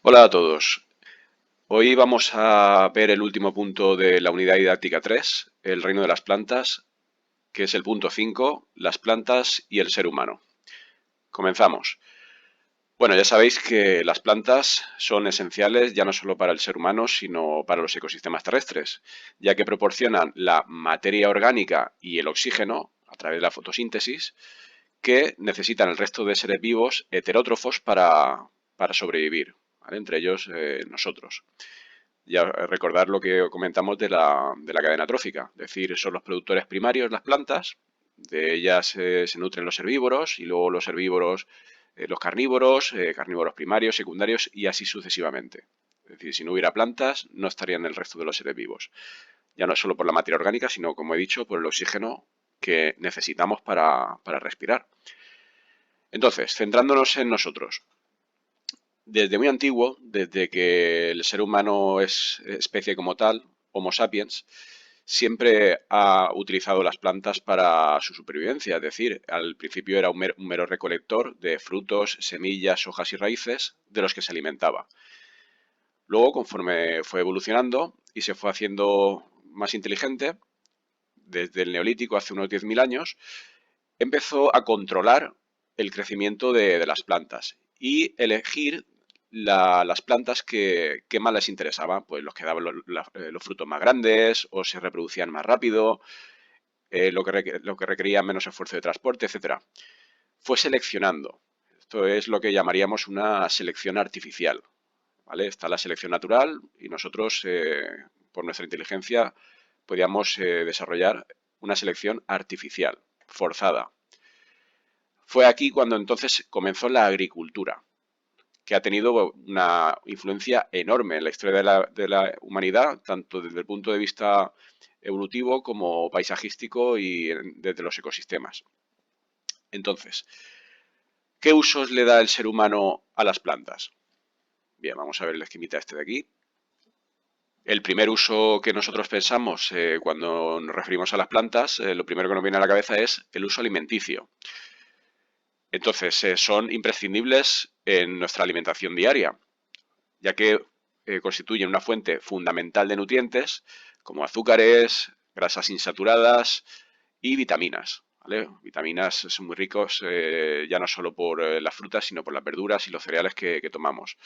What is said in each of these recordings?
Hola a todos. Hoy vamos a ver el último punto de la unidad didáctica 3, el reino de las plantas, que es el punto 5, las plantas y el ser humano. Comenzamos. Bueno, ya sabéis que las plantas son esenciales ya no solo para el ser humano, sino para los ecosistemas terrestres, ya que proporcionan la materia orgánica y el oxígeno a través de la fotosíntesis que necesitan el resto de seres vivos heterótrofos para sobrevivir, ¿vale? Entre ellos nosotros. Ya recordar lo que comentamos de la cadena trófica, es decir, son los productores primarios las plantas, de ellas se nutren los herbívoros y luego los herbívoros los carnívoros, carnívoros primarios, secundarios y así sucesivamente. Es decir, si no hubiera plantas, no estarían el resto de los seres vivos. Ya no solo por la materia orgánica, sino, como he dicho, por el oxígeno que necesitamos para respirar. Entonces, centrándonos en nosotros. Desde muy antiguo, desde que el ser humano es especie como tal, Homo sapiens, siempre ha utilizado las plantas para su supervivencia. Es decir, al principio era un mero recolector de frutos, semillas, hojas y raíces de los que se alimentaba. Luego, conforme fue evolucionando y se fue haciendo más inteligente, desde el Neolítico hace unos 10.000 años, empezó a controlar el crecimiento de las plantas y elegir las plantas que más les interesaban, pues los que daban los frutos más grandes o se reproducían más rápido, lo que requería menos esfuerzo de transporte, etcétera. Fue seleccionando. Esto es lo que llamaríamos una selección artificial. ¿Vale? Está la selección natural y nosotros, por nuestra inteligencia, podíamos desarrollar una selección artificial, forzada. Fue aquí cuando entonces comenzó la agricultura, que ha tenido una influencia enorme en la historia de la humanidad, tanto desde el punto de vista evolutivo como paisajístico y desde los ecosistemas. Entonces, ¿qué usos le da el ser humano a las plantas? Bien, vamos a ver el esquemita este de aquí. El primer uso que nosotros pensamos cuando nos referimos a las plantas, lo primero que nos viene a la cabeza es el uso alimenticio. Entonces, son imprescindibles en nuestra alimentación diaria, ya que constituyen una fuente fundamental de nutrientes como azúcares, grasas insaturadas y vitaminas. ¿Vale? Vitaminas son muy ricos ya no solo por las frutas, sino por las verduras y los cereales que tomamos.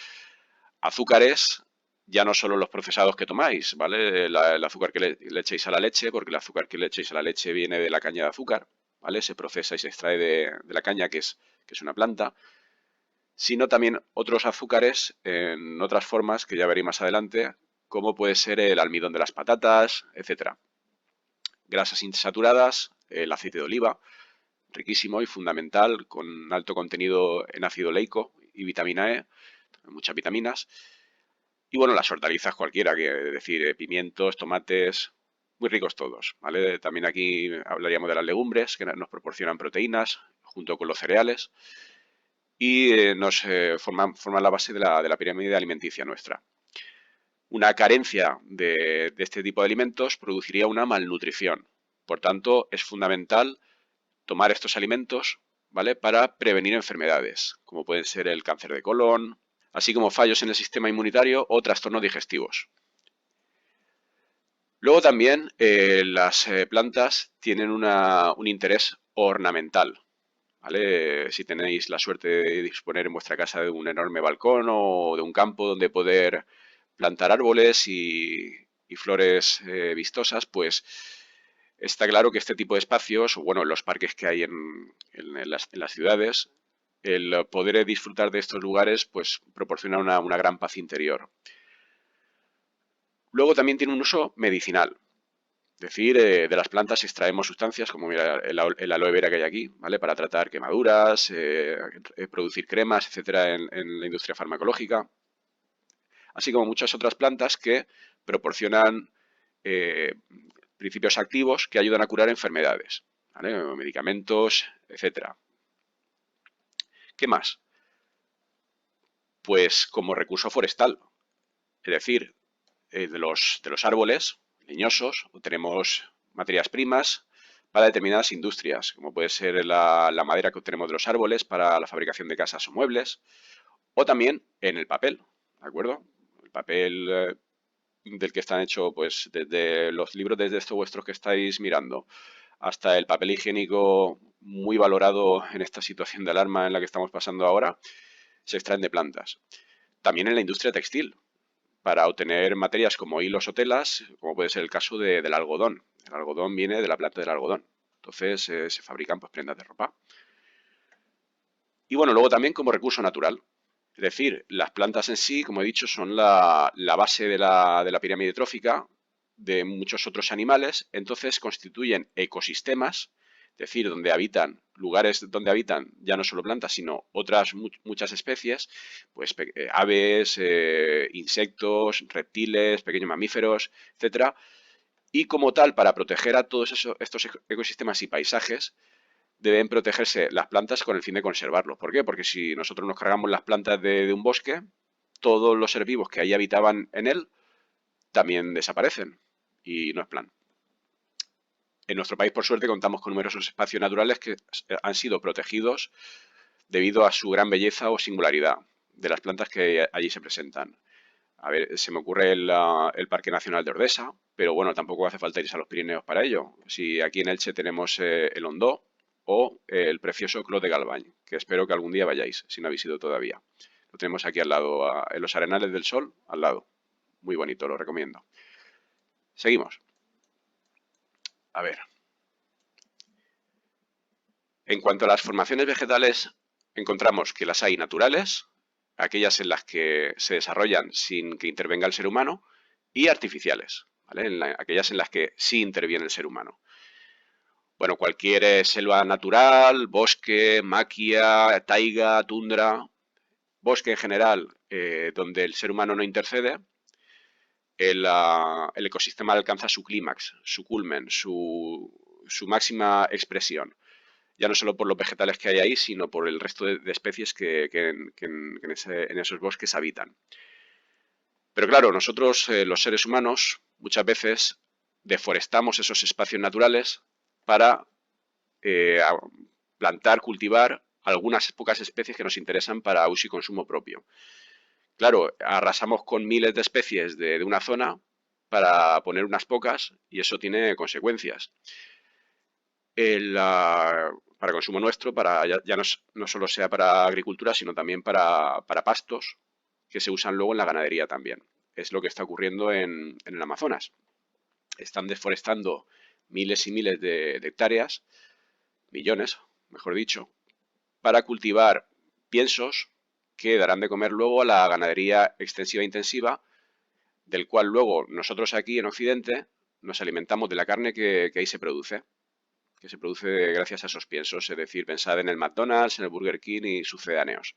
Azúcares, ya no solo los procesados que tomáis, ¿vale? El azúcar que le echéis a la leche, porque el azúcar que le echéis a la leche viene de la caña de azúcar, ¿vale? Se procesa y se extrae de la caña, que es una planta, sino también otros azúcares en otras formas que ya veréis más adelante, como puede ser el almidón de las patatas, etcétera. Grasas insaturadas, el aceite de oliva, riquísimo y fundamental, con alto contenido en ácido leico y vitamina E, muchas vitaminas. Y bueno, las hortalizas cualquiera, que es decir, pimientos, tomates, muy ricos todos, ¿vale? También aquí hablaríamos de las legumbres, que nos proporcionan proteínas, junto con los cereales, y forman la base de la pirámide alimenticia nuestra. Una carencia de este tipo de alimentos produciría una malnutrición. Por tanto, es fundamental tomar estos alimentos, ¿vale? Para prevenir enfermedades, como pueden ser el cáncer de colon, así como fallos en el sistema inmunitario o trastornos digestivos. Luego también las plantas tienen un interés ornamental, ¿vale? Si tenéis la suerte de disponer en vuestra casa de un enorme balcón o de un campo donde poder plantar árboles y flores vistosas, pues está claro que este tipo de espacios, o bueno, en los parques que hay en las ciudades, el poder disfrutar de estos lugares, pues proporciona una gran paz interior. Luego también tiene un uso medicinal. Es decir, de las plantas extraemos sustancias como mira, el aloe vera que hay aquí, ¿vale? Para tratar quemaduras, producir cremas, etcétera, en la industria farmacológica. Así como muchas otras plantas que proporcionan eh, principios activos que ayudan a curar enfermedades, ¿vale? Medicamentos, etcétera. ¿Qué más? Pues como recurso forestal, es decir, de los árboles leñosos obtenemos materias primas para determinadas industrias, como puede ser la madera que obtenemos de los árboles para la fabricación de casas o muebles, o también en el papel. ¿de acuerdo? El papel del que están hechos, pues desde los libros, desde estos vuestros que estáis mirando, hasta el papel higiénico muy valorado en esta situación de alarma en la que estamos pasando ahora, se extraen de plantas. También en la industria textil, para obtener materias como hilos o telas, como puede ser el caso del algodón. El algodón viene de la planta del algodón. Entonces se fabrican pues, prendas de ropa. Y bueno, luego también como recurso natural. Es decir, las plantas en sí, como he dicho, son la base de la pirámide trófica de muchos otros animales, entonces constituyen ecosistemas, es decir, donde habitan, lugares donde habitan ya no solo plantas, sino otras muchas especies, pues aves, insectos, reptiles, pequeños mamíferos, etcétera. Y como tal, para proteger a todos estos ecosistemas y paisajes, deben protegerse las plantas con el fin de conservarlos. ¿Por qué? Porque si nosotros nos cargamos las plantas de un bosque, todos los seres vivos que ahí habitaban en él también desaparecen y no es plan. En nuestro país, por suerte, contamos con numerosos espacios naturales que han sido protegidos debido a su gran belleza o singularidad de las plantas que allí se presentan. A ver, se me ocurre el Parque Nacional de Ordesa, pero bueno, tampoco hace falta irse a los Pirineos para ello. Si aquí en Elche tenemos el Hondó o el precioso Clos de Galván, que espero que algún día vayáis, si no habéis ido todavía. Lo tenemos aquí al lado, en los Arenales del Sol, al lado. Muy bonito, lo recomiendo. Seguimos. A ver. En cuanto a las formaciones vegetales, encontramos que las hay naturales, aquellas en las que se desarrollan sin que intervenga el ser humano, y artificiales, ¿vale? Aquellas en las que sí interviene el ser humano. Bueno, cualquier selva natural, bosque, maquia, taiga, tundra, bosque en general, donde el ser humano no intercede, el ecosistema alcanza su clímax, su culmen, su máxima expresión. Ya no solo por los vegetales que hay ahí, sino por el resto de especies que en esos bosques habitan. Pero claro, nosotros, los seres humanos, muchas veces deforestamos esos espacios naturales para plantar, cultivar algunas pocas especies que nos interesan para uso y consumo propio. Claro, arrasamos con miles de especies de una zona para poner unas pocas y eso tiene consecuencias. Para consumo nuestro, ya no solo sea para agricultura, sino también para pastos que se usan luego en la ganadería también. Es lo que está ocurriendo en el Amazonas. Están deforestando miles y miles de hectáreas, millones, mejor dicho, para cultivar piensos que darán de comer luego a la ganadería extensiva e intensiva, del cual luego nosotros aquí en Occidente nos alimentamos de la carne que ahí se produce gracias a esos piensos, es decir, pensad en el McDonald's, en el Burger King y sucedáneos.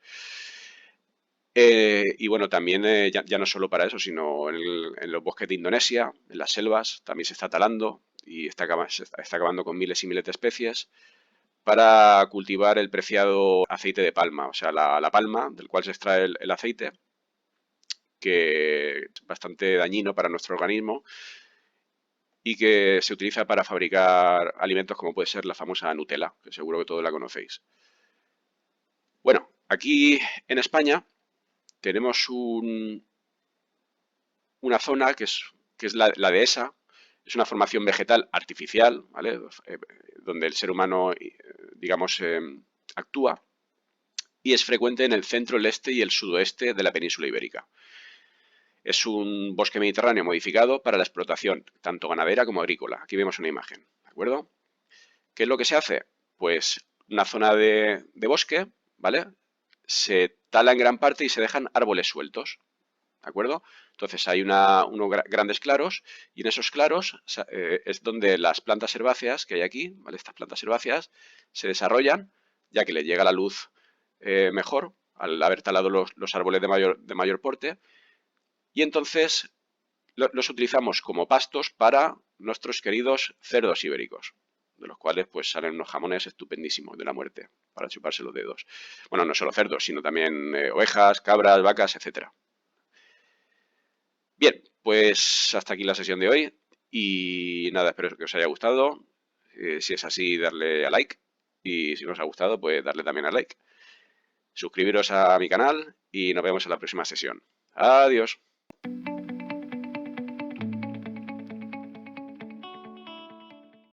Y bueno, también ya no solo para eso, sino en los bosques de Indonesia, en las selvas, también se está talando y se está acabando con miles y miles de especies para cultivar el preciado aceite de palma, o sea, la palma del cual se extrae el aceite, que es bastante dañino para nuestro organismo y que se utiliza para fabricar alimentos como puede ser la famosa Nutella, que seguro que todos la conocéis. Bueno, aquí en España tenemos una zona que es la dehesa, es una formación vegetal artificial, ¿vale? Donde el ser humano, digamos, actúa, y es frecuente en el centro, el este y el sudoeste de la península ibérica. Es un bosque mediterráneo modificado para la explotación, tanto ganadera como agrícola. Aquí vemos una imagen, ¿de acuerdo? ¿Qué es lo que se hace? Pues una zona de bosque, ¿vale? Se tala en gran parte y se dejan árboles sueltos, ¿de acuerdo? Entonces hay unos grandes claros y en esos claros es donde las plantas herbáceas que hay aquí, ¿vale? Estas plantas herbáceas se desarrollan ya que les llega la luz mejor al haber talado los árboles de mayor porte y entonces los utilizamos como pastos para nuestros queridos cerdos ibéricos, de los cuales pues salen unos jamones estupendísimos de la muerte para chuparse los dedos. Bueno, no solo cerdos, sino también ovejas, cabras, vacas, etcétera. Bien, pues hasta aquí la sesión de hoy y nada, espero que os haya gustado. Si es así, darle a like y si no os ha gustado, pues darle también a like. Suscribiros a mi canal y nos vemos en la próxima sesión. Adiós.